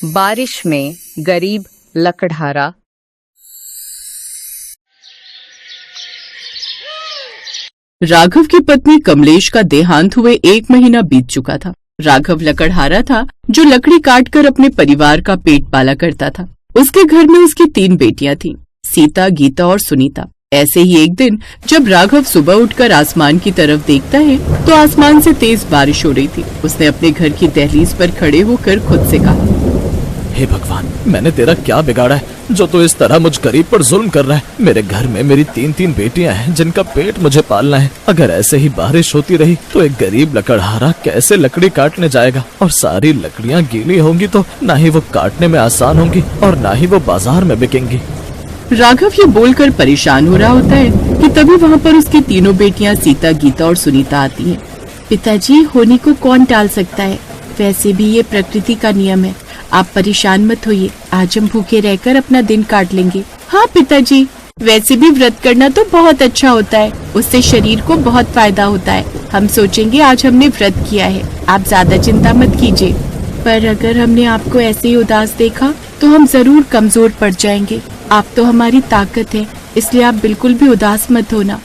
बारिश में गरीब लकड़हारा। राघव की पत्नी कमलेश का देहांत हुए 1 महीना बीत चुका था। राघव लकड़हारा था जो लकड़ी काटकर अपने परिवार का पेट पाला करता था। उसके घर में उसकी 3 बेटियां थीं, सीता, गीता और सुनीता। ऐसे ही एक दिन जब राघव सुबह उठकर आसमान की तरफ देखता है तो आसमान से तेज बारिश हो रही थी। उसने अपने घर की दहलीज पर खड़े होकर खुद से कहा, हे भगवान, मैंने तेरा क्या बिगाड़ा है जो तू इस तरह मुझ गरीब पर जुल्म कर रहा है। मेरे घर में मेरी 3 बेटियां हैं जिनका पेट मुझे पालना है। अगर ऐसे ही बारिश होती रही तो एक गरीब लकड़हारा कैसे लकड़ी काटने जाएगा, और सारी लकड़ियां गीली होंगी तो ना ही वो काटने में आसान होंगी और ना ही वो बाजार में बिकेंगी। राघव ये बोलकर परेशान हो रहा होता है कि तभी वहाँ पर उसकी 3 बेटियां सीता, गीता और सुनीता आती हैं। पिताजी, होने को कौन टाल सकता है, वैसे भी ये प्रकृति का नियम है। आप परेशान मत होइए, आज हम भूखे रहकर अपना दिन काट लेंगे। हाँ पिताजी, वैसे भी व्रत करना तो बहुत अच्छा होता है, उससे शरीर को बहुत फायदा होता है। हम सोचेंगे आज हमने व्रत किया है, आप ज्यादा चिंता मत कीजिए। पर अगर हमने आपको ऐसे ही उदास देखा तो हम जरूर कमजोर पड़ जाएंगे। आप तो हमारी ताकत है, इसलिए आप बिल्कुल भी उदास मत होना।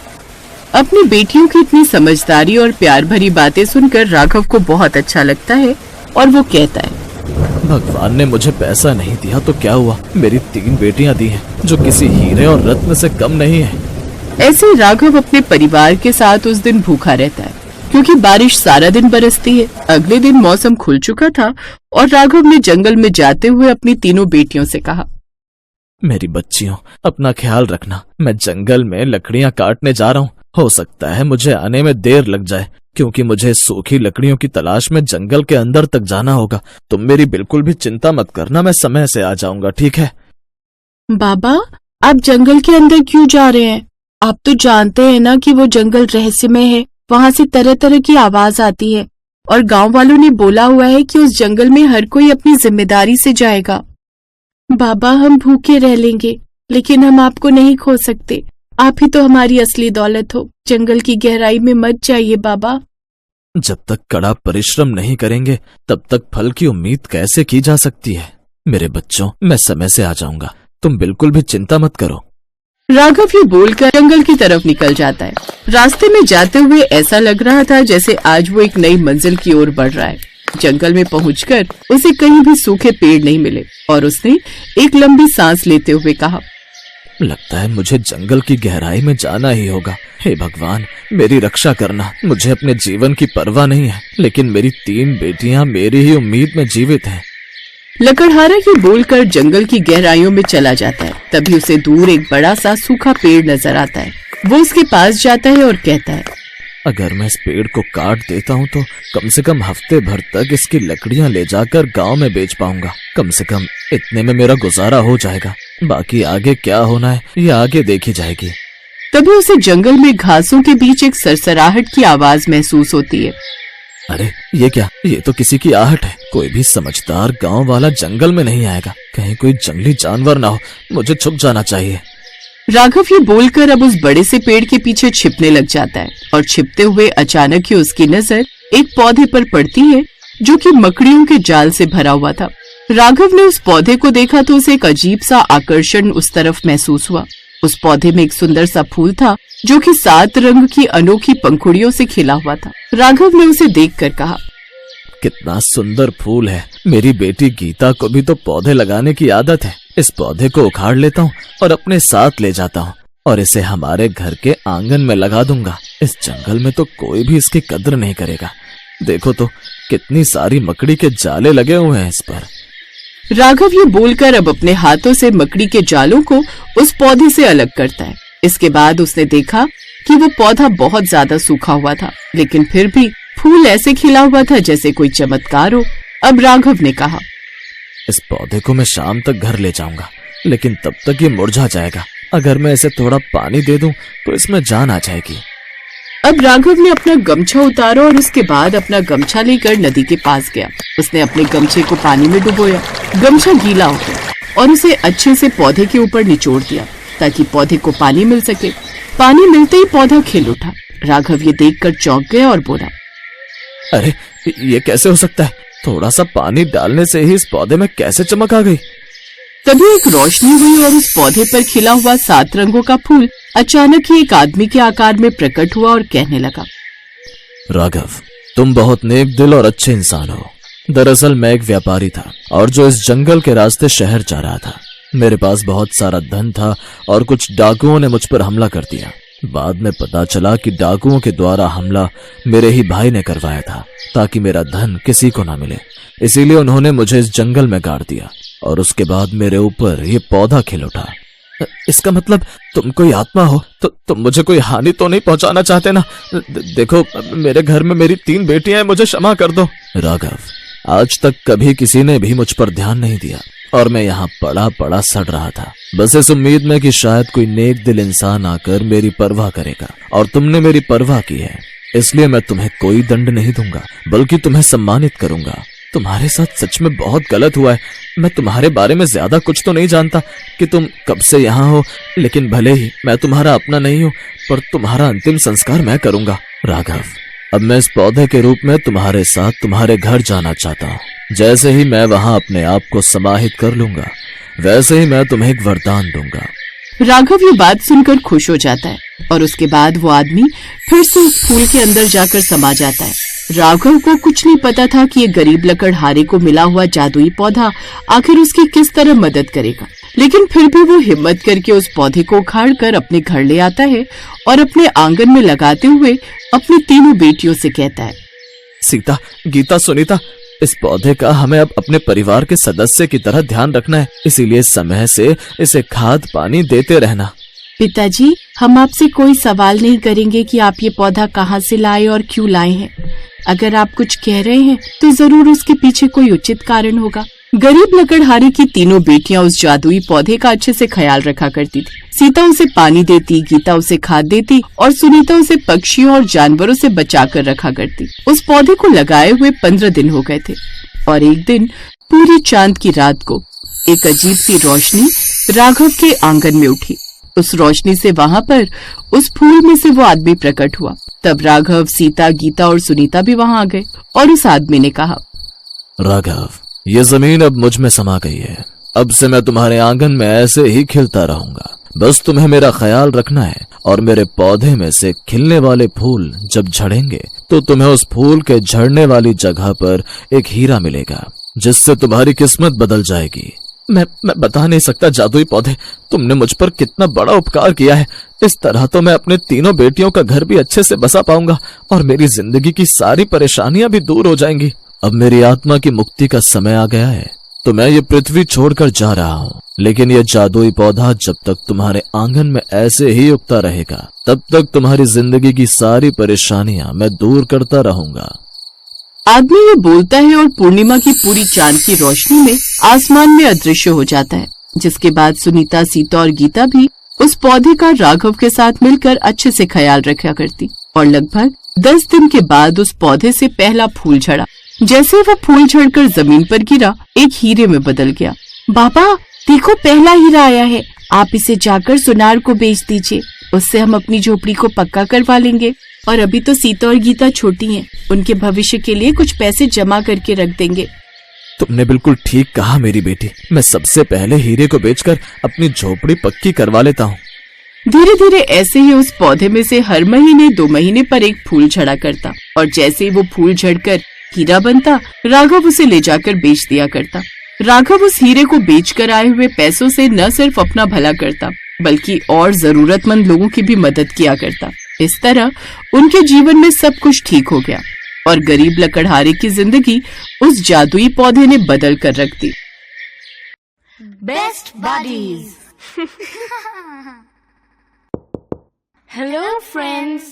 अपनी बेटियों की इतनी समझदारी और प्यार भरी बातें सुनकर राघव को बहुत अच्छा लगता है और वो कहता है, भगवान ने मुझे पैसा नहीं दिया तो क्या हुआ, मेरी 3 बेटियां दी हैं जो किसी हीरे और रत्न से कम नहीं है। ऐसे राघव अपने परिवार के साथ उस दिन भूखा रहता है क्योंकि बारिश सारा दिन बरसती है। अगले दिन मौसम खुल चुका था और राघव ने जंगल में जाते हुए अपनी 3 बेटियों से कहा, मेरी बच्चियों, अपना ख्याल रखना। मैं जंगल में लकड़ियां काटने जा रहा हूँ। हो सकता है मुझे आने में देर लग जाए क्योंकि मुझे सूखी लकड़ियों की तलाश में जंगल के अंदर तक जाना होगा। तुम मेरी बिल्कुल भी चिंता मत करना, मैं समय से आ जाऊंगा, ठीक है? बाबा, आप जंगल के अंदर क्यों जा रहे हैं? आप तो जानते हैं ना कि वो जंगल रहस्यमय है, वहाँ से तरह तरह की आवाज आती है और गांव वालों ने बोला हुआ है कि उस जंगल में हर कोई अपनी जिम्मेदारी से जाएगा। बाबा, हम भूखे रह लेंगे लेकिन हम आपको नहीं खो सकते। आप ही तो हमारी असली दौलत हो। जंगल की गहराई में मत जाइए बाबा। जब तक कड़ा परिश्रम नहीं करेंगे तब तक फल की उम्मीद कैसे की जा सकती है? मेरे बच्चों, मैं समय से आ जाऊंगा, तुम बिल्कुल भी चिंता मत करो। राघव ये बोलकर जंगल की तरफ निकल जाता है। रास्ते में जाते हुए ऐसा लग रहा था जैसे आज वो एक नई मंजिल की ओर बढ़ रहा है। जंगल में पहुंचकर उसे कहीं भी सूखे पेड़ नहीं मिले और उसने एक लंबी सांस लेते हुए कहा, लगता है मुझे जंगल की गहराई में जाना ही होगा। हे भगवान, मेरी रक्षा करना। मुझे अपने जीवन की परवाह नहीं है, लेकिन मेरी 3 बेटियां मेरी ही उम्मीद में जीवित हैं। लकड़हारा ये बोलकर जंगल की गहराइयों में चला जाता है। तभी उसे दूर एक बड़ा सा सूखा पेड़ नजर आता है। वो उसके पास जाता है और कहता है, अगर मैं इस पेड़ को काट देता हूँ तो कम से कम हफ्ते भर तक इसकी लकड़ियां ले जाकर गांव में बेच पाऊंगा। कम से कम इतने में मेरा गुजारा हो जाएगा। बाकी आगे क्या होना है ये आगे देखी जाएगी। तभी उसे जंगल में घासों के बीच एक सरसराहट की आवाज महसूस होती है। अरे ये क्या? ये तो किसी की आहट है। कोई भी समझदार गांव वाला जंगल में नहीं आएगा। कहीं कोई जंगली जानवर ना हो, मुझे छुप जाना चाहिए। राघव ये बोलकर अब उस बड़े से पेड़ के पीछे छिपने लग जाता है और छिपते हुए अचानक ही उसकी नजर एक पौधे पर पड़ती है जो कि मकड़ियों के जाल से भरा हुआ था। राघव ने उस पौधे को देखा तो उसे एक अजीब सा आकर्षण उस तरफ महसूस हुआ। उस पौधे में एक सुंदर सा फूल था जो कि 7 रंग की अनोखी पंखुड़ियों से खिला हुआ था। राघव ने उसे देखकर कहा, कितना सुंदर फूल है। मेरी बेटी गीता को भी तो पौधे लगाने की आदत है। इस पौधे को उखाड़ लेता हूँ और अपने साथ ले जाता हूँ और इसे हमारे घर के आंगन में लगा दूंगा। इस जंगल में तो कोई भी इसकी कद्र नहीं करेगा। देखो तो कितनी सारी मकड़ी के जाले लगे हुए हैं इस पर। राघव ये बोलकर अब अपने हाथों से मकड़ी के जालों को उस पौधे से अलग करता है। इसके बाद उसने देखा कि वो पौधा बहुत ज्यादा सूखा हुआ था, लेकिन फिर भी फूल ऐसे खिला हुआ था जैसे कोई चमत्कार हो। अब राघव ने कहा, इस पौधे को मैं शाम तक घर ले जाऊंगा, लेकिन तब तक ये मुरझा जाएगा। अगर मैं इसे थोड़ा पानी दे दूं तो इसमें जान आ जाएगी। अब राघव ने अपना गमछा उतारा और उसके बाद अपना गमछा लेकर नदी के पास गया। उसने अपने गमछे को पानी में डुबोया। गमछा गीला हो गया और उसे अच्छे से पौधे के ऊपर निचोड़ दिया ताकि पौधे को पानी मिल सके। पानी मिलते ही पौधा खिल उठा। राघव ये देखकर चौंक गया और बोला, अरे ये कैसे हो सकता है? थोड़ा सा पानी डालने से ही इस पौधे में कैसे चमक आ गई? तभी एक रोशनी हुई और उस पौधे पर खिला हुआ 7 रंगों का फूल अचानक ही एक आदमी के आकार में प्रकट हुआ और कहने लगा, राघव, तुम बहुत नेक दिल और अच्छे इंसान हो। दरअसल मैं एक व्यापारी था और जो इस जंगल के रास्ते शहर जा रहा था। मेरे पास बहुत सारा धन था और कुछ डाकुओं ने मुझ पर हमला कर दिया। बाद में पता चला कि डाकुओं के द्वारा हमला मेरे ही भाई ने करवाया था ताकि मेरा धन किसी को ना मिले। इसीलिए उन्होंने मुझे इस जंगल में गाड़ दिया और उसके बाद मेरे ऊपर ये पौधा खिल उठा। इसका मतलब तुम कोई आत्मा हो तो तुम मुझे कोई हानि तो नहीं पहुंचाना चाहते ना? देखो, मेरे घर में मेरी 3 बेटियां हैं, मुझे क्षमा कर दो। राघव, आज तक कभी किसी ने भी मुझ पर ध्यान नहीं दिया और मैं यहाँ पड़ा पड़ा सड़ रहा था, बस इस उम्मीद में कि शायद कोई नेक दिल इंसान आकर मेरी परवाह करेगा। और तुमने मेरी परवाह की है, इसलिए मैं तुम्हें कोई दंड नहीं दूंगा बल्कि तुम्हें सम्मानित करूंगा। तुम्हारे साथ सच में बहुत गलत हुआ है। मैं तुम्हारे बारे में ज्यादा कुछ तो नहीं जानता कि तुम कब से यहाँ हो, लेकिन भले ही मैं तुम्हारा अपना नहीं हूँ, पर तुम्हारा अंतिम संस्कार मैं करूंगा। राघव, अब मैं इस पौधे के रूप में तुम्हारे साथ तुम्हारे घर जाना चाहता हूँ। जैसे ही मैं वहाँ अपने आप को समाहित कर लूंगा, वैसे ही मैं तुम्हें एक वरदान दूंगा। राघव ये बात सुनकर खुश हो जाता है और उसके बाद वो आदमी फिर से उस फूल के अंदर जाकर समा जाता है। राघव को कुछ नहीं पता था कि ये गरीब लकड़हारे को मिला हुआ जादुई पौधा आखिर उसकी किस तरह मदद करेगा, लेकिन फिर भी वो हिम्मत करके उस पौधे को उखाड़कर अपने घर ले आता है और अपने आंगन में लगाते हुए अपनी 3 बेटियों से कहता है, सीता, गीता, सुनीता, इस पौधे का हमें अब अपने परिवार के सदस्य की तरह ध्यान रखना है, इसीलिए समय से इसे खाद पानी देते रहना। पिताजी, हम आपसे कोई सवाल नहीं करेंगे कि आप ये पौधा कहाँ से लाए और क्यों लाए हैं। अगर आप कुछ कह रहे हैं तो जरूर उसके पीछे कोई उचित कारण होगा। गरीब लकड़हारे की 3 बेटियां उस जादुई पौधे का अच्छे से ख्याल रखा करती थी। सीता उसे पानी देती, गीता उसे खाद देती और सुनीता उसे पक्षियों और जानवरों से बचा कर रखा करती। उस पौधे को लगाए हुए 15 दिन हो गए थे और एक दिन पूरी चांद की रात को एक अजीब सी रोशनी राघव के आंगन में उठी। उस रोशनी से वहाँ पर उस फूल में से वो आदमी प्रकट हुआ। तब राघव, सीता, गीता और सुनीता भी वहाँ आ गए और उस आदमी ने कहा, राघव, ये जमीन अब मुझ में समा गई है। अब से मैं तुम्हारे आंगन में ऐसे ही खिलता रहूंगा। बस तुम्हें मेरा ख्याल रखना है और मेरे पौधे में से खिलने वाले फूल जब झड़ेंगे तो तुम्हें उस फूल के झड़ने वाली जगह पर एक हीरा मिलेगा, जिससे तुम्हारी किस्मत बदल जाएगी। मैं बता नहीं सकता जादुई पौधे, तुमने मुझ पर कितना बड़ा उपकार किया है। इस तरह तो मैं अपने 3 बेटियों का घर भी अच्छे से बसा पाऊंगा और मेरी जिंदगी की सारी परेशानियां भी दूर हो जाएंगी। अब मेरी आत्मा की मुक्ति का समय आ गया है, तो मैं ये पृथ्वी छोड़कर जा रहा हूँ। लेकिन यह जादुई पौधा जब तक तुम्हारे आंगन में ऐसे ही उगता रहेगा, तब तक तुम्हारी जिंदगी की सारी परेशानियां मैं दूर करता रहूंगा। आदमी ये बोलता है और पूर्णिमा की पूरी चांद की रोशनी में आसमान में अदृश्य हो जाता है। जिसके बाद सुनीता, सीता और गीता भी उस पौधे का राघव के साथ मिलकर अच्छे से ख्याल रखा करती और लगभग 10 दिन के बाद उस पौधे से पहला फूल झड़ा। जैसे वह फूल झड़कर जमीन पर गिरा, एक हीरे में बदल गया। बाबा देखो, पहला हीरा आया है, आप इसे जाकर सुनार को बेच दीजिए, उससे हम अपनी झोपड़ी को पक्का करवा लेंगे। और अभी तो सीता और गीता छोटी हैं, उनके भविष्य के लिए कुछ पैसे जमा करके रख देंगे। तुमने बिल्कुल ठीक कहा मेरी बेटी, मैं सबसे पहले हीरे को बेचकर अपनी झोपड़ी पक्की करवा लेता हूँ। धीरे धीरे ऐसे ही उस पौधे में से हर महीने 2 महीने पर एक फूल झड़ा करता और जैसे ही वो फूल झड़कर हीरा बनता, राघव उसे ले जाकर बेच दिया करता। राघव उस हीरे को बेचकर आए हुए पैसों से न सिर्फ अपना भला करता बल्कि और जरूरतमंद लोगों की भी मदद किया करता। इस तरह उनके जीवन में सब कुछ ठीक हो गया और गरीब लकड़हारे की जिंदगी उस जादुई पौधे ने बदल कर रख दी। Best buddies. Hello friends,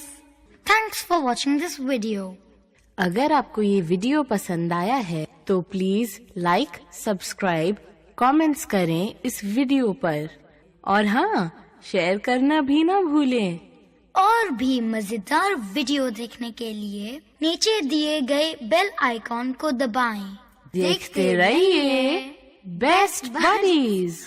thanks for watching this video. अगर आपको ये वीडियो पसंद आया है तो प्लीज लाइक, सब्सक्राइब, कमेंट्स करें इस वीडियो पर और हाँ, शेयर करना भी ना भूलें। और भी मजेदार वीडियो देखने के लिए नीचे दिए गए बेल आइकॉन को दबाएं। देखते रहिए बेस्ट बडीज।